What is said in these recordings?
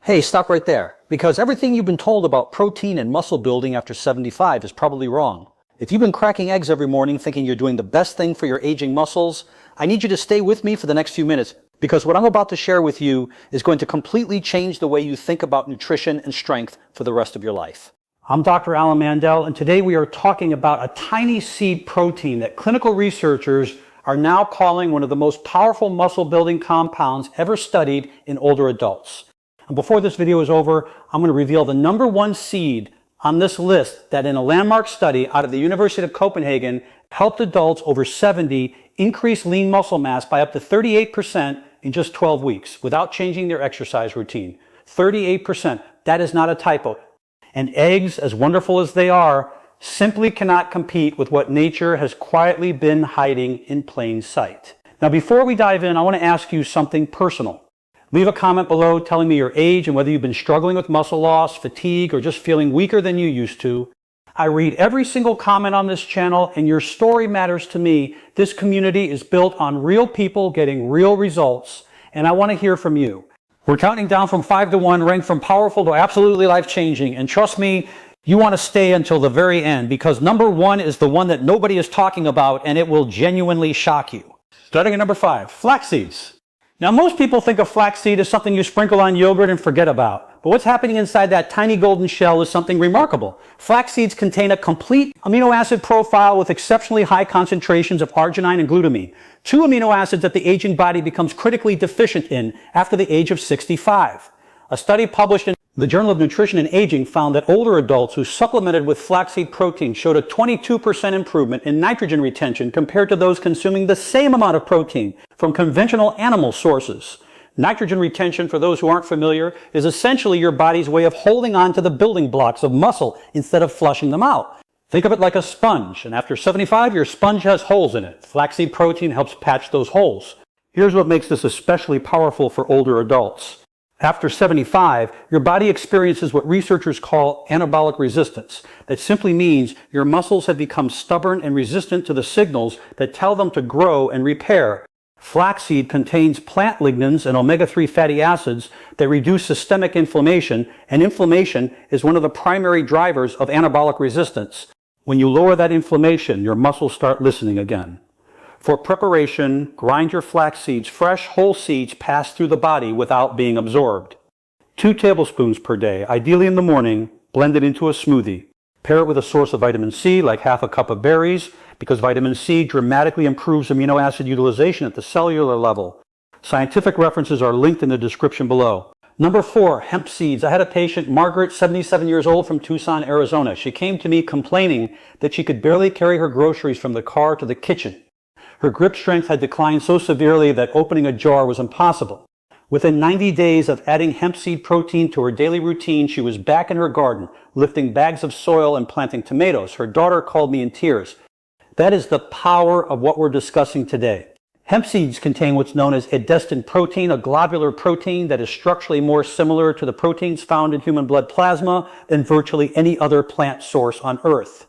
Hey, stop right there, because everything you've been told about protein and muscle building after 75 is probably wrong. If you've been cracking eggs every morning thinking you're doing the best thing for your aging muscles, I need you to stay with me for the next few minutes, because what I'm about to share with you is going to completely change the way you think about nutrition and strength for the rest of your life. I'm Dr. Alan Mandell, and today we are talking about a tiny seed protein that clinical researchers are now calling one of the most powerful muscle building compounds ever studied in older adults. And before this video is over, I'm going to reveal the #1 seed on this list that in a landmark study out of the University of Copenhagen helped adults over 70 increase lean muscle mass by up to 38% in just 12 weeks without changing their exercise routine. 38%. That is not a typo. And eggs, as wonderful as they are, simply cannot compete with what nature has quietly been hiding in plain sight. Now, before we dive in, I want to ask you something personal. Leave a comment below telling me your age and whether you've been struggling with muscle loss, fatigue, or just feeling weaker than you used to. I read every single comment on this channel, and your story matters to me. This community is built on real people getting real results, and I want to hear from you. We're counting down from 5 to 1, ranked from powerful to absolutely life-changing, and trust me, you want to stay until the very end, because #1 is the one that nobody is talking about, and it will genuinely shock you. Starting at number 5, flax seeds. Now, most people think of flaxseed as something you sprinkle on yogurt and forget about. But what's happening inside that tiny golden shell is something remarkable. Flax seeds contain a complete amino acid profile with exceptionally high concentrations of arginine and glutamine, 2 amino acids that the aging body becomes critically deficient in after the age of 65. A study published in the Journal of Nutrition and Aging found that older adults who supplemented with flaxseed protein showed a 22% improvement in nitrogen retention compared to those consuming the same amount of protein from conventional animal sources. Nitrogen retention, for those who aren't familiar, is essentially your body's way of holding on to the building blocks of muscle instead of flushing them out. Think of it like a sponge, and after 75, your sponge has holes in it. Flaxseed protein helps patch those holes. Here's what makes this especially powerful for older adults. After 75, your body experiences what researchers call anabolic resistance. That simply means your muscles have become stubborn and resistant to the signals that tell them to grow and repair. Flaxseed contains plant lignans and omega-3 fatty acids that reduce systemic inflammation, and inflammation is one of the primary drivers of anabolic resistance. When you lower that inflammation, your muscles start listening again. For preparation, grind your flax seeds. Fresh, whole seeds pass through the body without being absorbed. 2 tablespoons per day, ideally in the morning, blend it into a smoothie. Pair it with a source of vitamin C, like half a cup of berries, because vitamin C dramatically improves amino acid utilization at the cellular level. Scientific references are linked in the description below. Number 4, hemp seeds. I had a patient, Margaret, 77 years old, from Tucson, Arizona. She came to me complaining that she could barely carry her groceries from the car to the kitchen. Her grip strength had declined so severely that opening a jar was impossible. Within 90 days of adding hemp seed protein to her daily routine, she was back in her garden, lifting bags of soil and planting tomatoes. Her daughter called me in tears. That is the power of what we're discussing today. Hemp seeds contain what's known as edestin protein, a globular protein that is structurally more similar to the proteins found in human blood plasma than virtually any other plant source on Earth.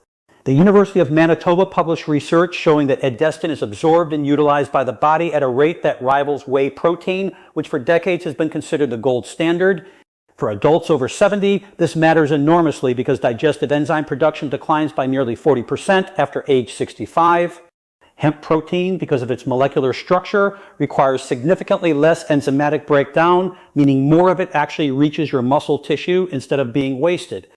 The University of Manitoba published research showing that edestin is absorbed and utilized by the body at a rate that rivals whey protein, which for decades has been considered the gold standard. For adults over 70, this matters enormously because digestive enzyme production declines by nearly 40% after age 65. Hemp protein, because of its molecular structure, requires significantly less enzymatic breakdown, meaning more of it actually reaches your muscle tissue instead of being wasted.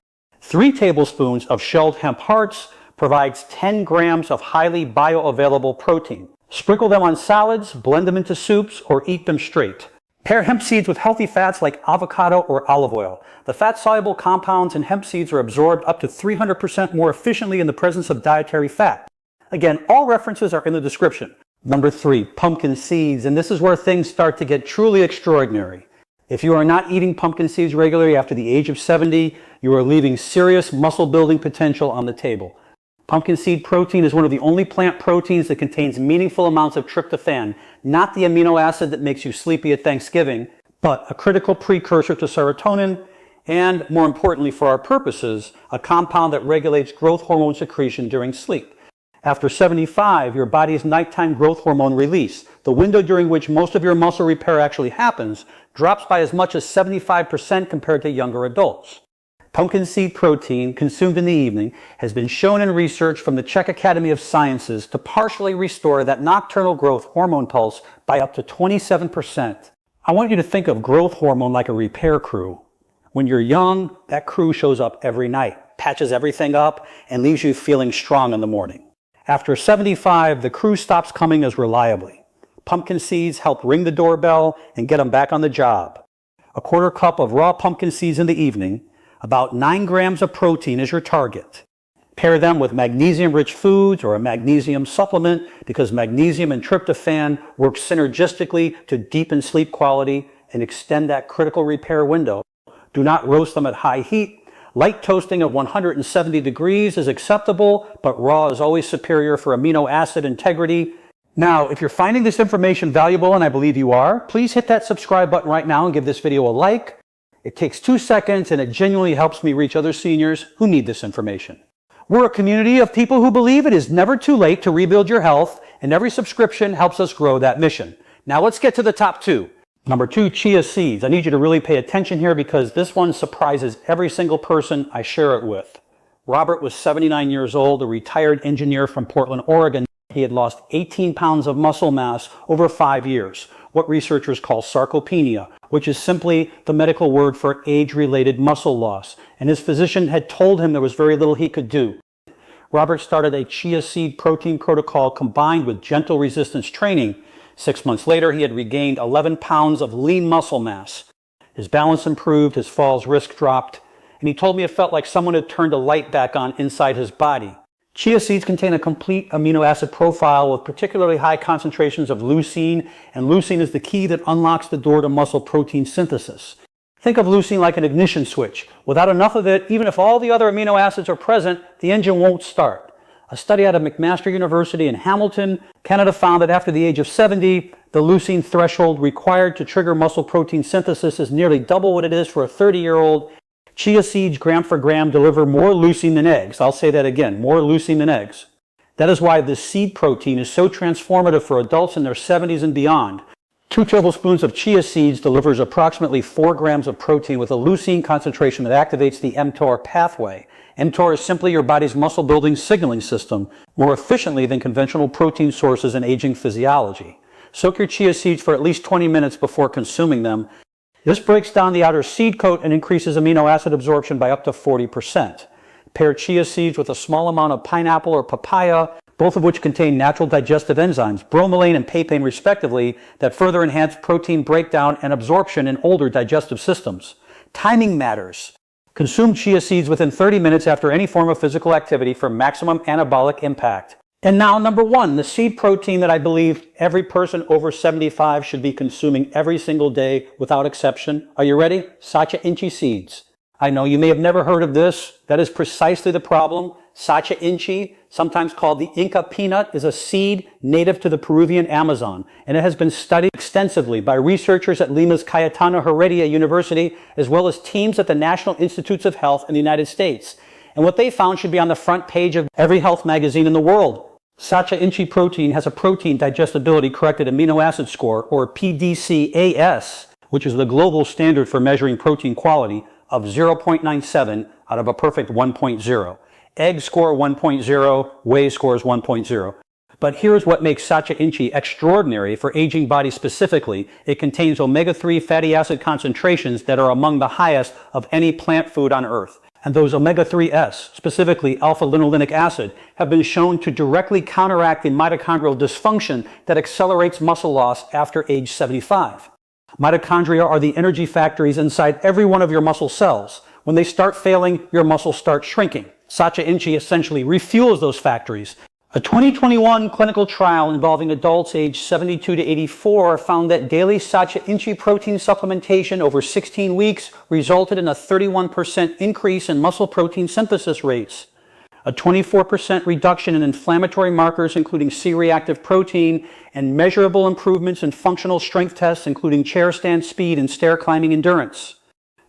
3 tablespoons of shelled hemp hearts provides 10 grams of highly bioavailable protein. Sprinkle them on salads, blend them into soups, or eat them straight. Pair hemp seeds with healthy fats like avocado or olive oil. The fat-soluble compounds in hemp seeds are absorbed up to 300% more efficiently in the presence of dietary fat. Again, all references are in the description. Number 3, pumpkin seeds, and this is where things start to get truly extraordinary. If you are not eating pumpkin seeds regularly after the age of 70, you are leaving serious muscle-building potential on the table. Pumpkin seed protein is one of the only plant proteins that contains meaningful amounts of tryptophan, not the amino acid that makes you sleepy at Thanksgiving, but a critical precursor to serotonin, and more importantly for our purposes, a compound that regulates growth hormone secretion during sleep. After 75, your body's nighttime growth hormone release, the window during which most of your muscle repair actually happens, drops by as much as 75% compared to younger adults. Pumpkin seed protein consumed in the evening has been shown in research from the Czech Academy of Sciences to partially restore that nocturnal growth hormone pulse by up to 27%. I want you to think of growth hormone like a repair crew. When you're young, that crew shows up every night, patches everything up, and leaves you feeling strong in the morning. After 75, the crew stops coming as reliably. Pumpkin seeds help ring the doorbell and get them back on the job. A quarter cup of raw pumpkin seeds in the evening, about 9 grams of protein is your target. Pair them with magnesium-rich foods or a magnesium supplement because magnesium and tryptophan work synergistically to deepen sleep quality and extend that critical repair window. Do not roast them at high heat. Light toasting of 170 degrees is acceptable, but raw is always superior for amino acid integrity. Now, if you're finding this information valuable, and I believe you are, please hit that subscribe button right now and give this video a like. It takes 2 seconds and it genuinely helps me reach other seniors who need this information. We're a community of people who believe it is never too late to rebuild your health, and every subscription helps us grow that mission. Now let's get to the top 2. Number 2, chia seeds. I need you to really pay attention here because this one surprises every single person I share it with. Robert was 79 years old, a retired engineer from Portland, Oregon. He had lost 18 pounds of muscle mass over 5 years, what researchers call sarcopenia, which is simply the medical word for age-related muscle loss. And his physician had told him there was very little he could do. Robert started a chia seed protein protocol combined with gentle resistance training. 6 months later, he had regained 11 pounds of lean muscle mass. His balance improved, his falls risk dropped, and he told me it felt like someone had turned a light back on inside his body. Chia seeds contain a complete amino acid profile with particularly high concentrations of leucine, and leucine is the key that unlocks the door to muscle protein synthesis. Think of leucine like an ignition switch. Without enough of it, even if all the other amino acids are present, the engine won't start. A study out of McMaster University in Hamilton, Canada found that after the age of 70, the leucine threshold required to trigger muscle protein synthesis is nearly double what it is for a 30-year-old. Chia seeds, gram for gram, deliver more leucine than eggs. I'll say that again, more leucine than eggs. That is why this seed protein is so transformative for adults in their 70s and beyond. 2 tablespoons of chia seeds delivers approximately 4 grams of protein with a leucine concentration that activates the mTOR pathway. mTOR is simply your body's muscle-building signaling system, more efficiently than conventional protein sources in aging physiology. Soak your chia seeds for at least 20 minutes before consuming them. This breaks down the outer seed coat and increases amino acid absorption by up to 40%. Pair chia seeds with a small amount of pineapple or papaya, both of which contain natural digestive enzymes, bromelain and papain respectively, that further enhance protein breakdown and absorption in older digestive systems. Timing matters. Consume chia seeds within 30 minutes after any form of physical activity for maximum anabolic impact. And now, number 1, the seed protein that I believe every person over 75 should be consuming every single day without exception. Are you ready? Sacha inchi seeds. I know you may have never heard of this. That is precisely the problem. Sacha inchi, sometimes called the Inca peanut, is a seed native to the Peruvian Amazon, and it has been studied extensively by researchers at Lima's Cayetano Heredia University, as well as teams at the National Institutes of Health in the United States. And what they found should be on the front page of every health magazine in the world. Sacha inchi protein has a protein digestibility corrected amino acid score, or PDCAS, which is the global standard for measuring protein quality, of 0.97 out of a perfect 1.0. Egg score 1.0, whey scores 1.0. But here's what makes Sacha inchi extraordinary for aging bodies specifically. It contains omega-3 fatty acid concentrations that are among the highest of any plant food on earth. And those omega-3s, specifically alpha-linolenic acid, have been shown to directly counteract the mitochondrial dysfunction that accelerates muscle loss after age 75. Mitochondria are the energy factories inside every one of your muscle cells. When they start failing, your muscles start shrinking. Sacha inchi essentially refuels those factories. A 2021 clinical trial involving adults aged 72 to 84 found that daily Sacha inchi protein supplementation over 16 weeks resulted in a 31% increase in muscle protein synthesis rates, a 24% reduction in inflammatory markers including C-reactive protein, and measurable improvements in functional strength tests including chair stand speed and stair climbing endurance.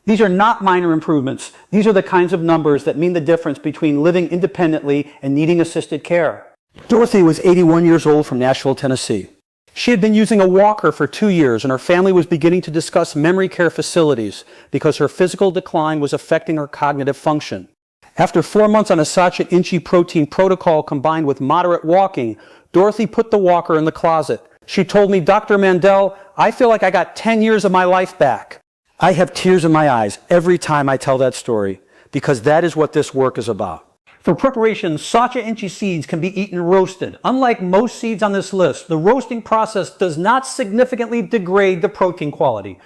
These are not minor improvements. These are the kinds of numbers that mean the difference between living independently and needing assisted care. Dorothy was 81 years old from Nashville, Tennessee. She had been using a walker for 2 years, and her family was beginning to discuss memory care facilities because her physical decline was affecting her cognitive function. After 4 months on a Sacha Inchi protein protocol combined with moderate walking, Dorothy put the walker in the closet. She told me, "Dr. Mandell, I feel like I got 10 years of my life back." I have tears in my eyes every time I tell that story, because that is what this work is about. For preparation, Sacha Inchi seeds can be eaten roasted. Unlike most seeds on this list, the roasting process does not significantly degrade the protein quality.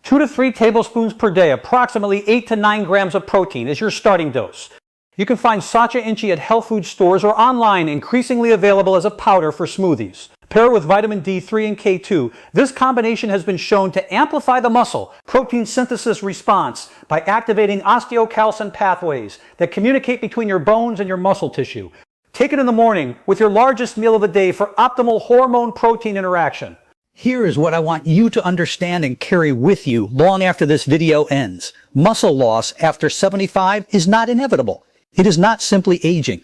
2 to 3 tablespoons per day, approximately 8 to 9 grams of protein is your starting dose. You can find Sacha Inchi at health food stores or online, increasingly available as a powder for smoothies. Pair it with vitamin D3 and K2. This combination has been shown to amplify the muscle protein synthesis response by activating osteocalcin pathways that communicate between your bones and your muscle tissue. Take it in the morning with your largest meal of the day for optimal hormone-protein interaction. Here is what I want you to understand and carry with you long after this video ends. Muscle loss after 75 is not inevitable. It is not simply aging.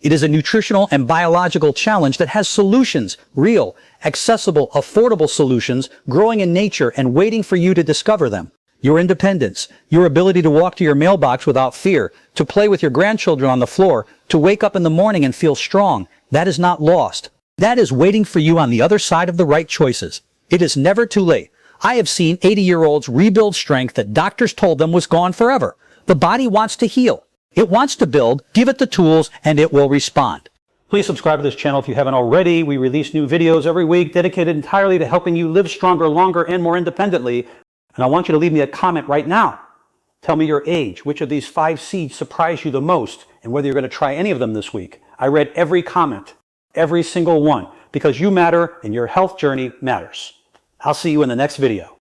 It is a nutritional and biological challenge that has solutions, real, accessible, affordable solutions, growing in nature and waiting for you to discover them. Your independence, your ability to walk to your mailbox without fear, to play with your grandchildren on the floor, to wake up in the morning and feel strong, that is not lost. That is waiting for you on the other side of the right choices. It is never too late. I have seen 80-year-olds rebuild strength that doctors told them was gone forever. The body wants to heal. It wants to build, give it the tools, and it will respond. Please subscribe to this channel if you haven't already. We release new videos every week dedicated entirely to helping you live stronger, longer, and more independently. And I want you to leave me a comment right now. Tell me your age, which of these 5 seeds surprised you the most, and whether you're going to try any of them this week. I read every comment, every single one, because you matter and your health journey matters. I'll see you in the next video.